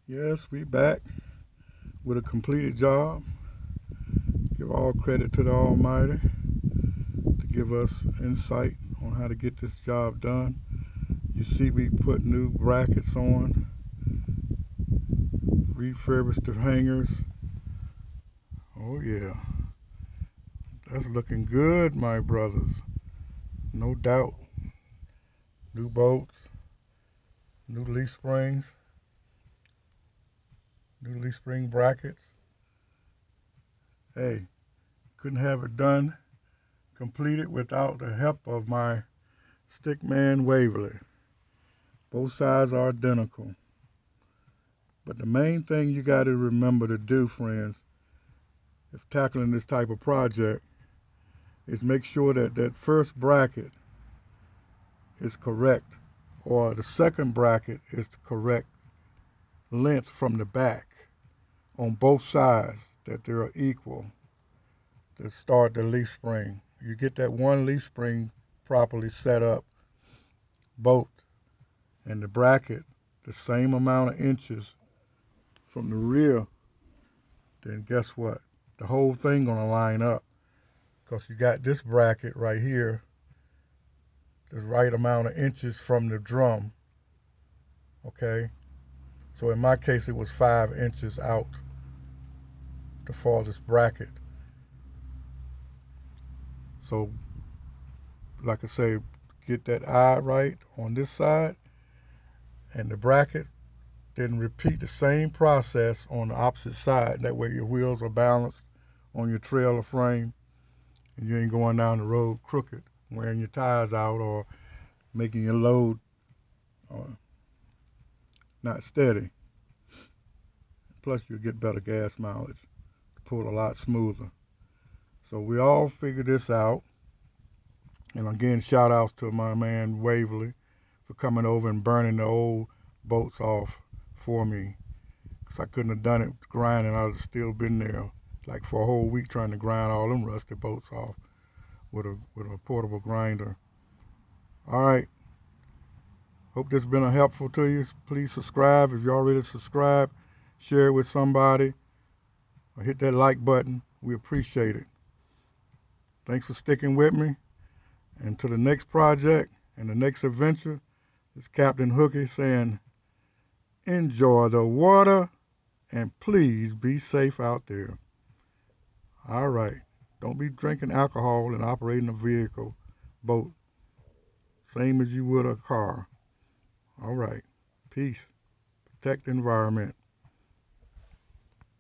Yes, we back with a completed job. Give all credit to the Almighty to give us insight on how to get this job done. You see, we put new brackets on, refurbished the hangers. Oh yeah, that's looking good, my brothers. No doubt. New bolts, new leaf springs, new leaf spring brackets. Hey, couldn't have it done, completed without the help of my stickman Waverly. Both sides are identical. But the main thing you got to remember to do, friends, if tackling this type of project, is make sure that that first bracket is correct, or the second bracket is the correct length from the back on both sides, that they're equal to start the leaf spring. You get that one leaf spring properly set up, both, and the bracket the same amount of inches from the rear, then guess what? The whole thing gonna line up because you got this bracket right here, the right amount of inches from the drum. Okay, so in my case it was 5 inches out the farthest bracket. So like I say, get that eye right on this side and the bracket, then repeat the same process on the opposite side. That way your wheels are balanced on your trailer frame and you ain't going down the road crooked, wearing your tires out or making your load uh, not steady. Plus, you'll get better gas mileage. Pull a lot smoother. So we all figured this out. And again, shout outs to my man Waverly for coming over and burning the old bolts off for me. Because I couldn't have done it grinding. I'd have still been there like for a whole week trying to grind all them rusty bolts off with a portable grinder. All right. Hope this has been helpful to you. Please subscribe if you already subscribed. Share it with somebody. Or hit that like button. We appreciate it. Thanks for sticking with me. And to the next project and the next adventure, it's Captain Hooky saying, enjoy the water and please be safe out there. All right. Don't be drinking alcohol and operating a vehicle, boat, same as you would a car. All right. Peace. Protect the environment.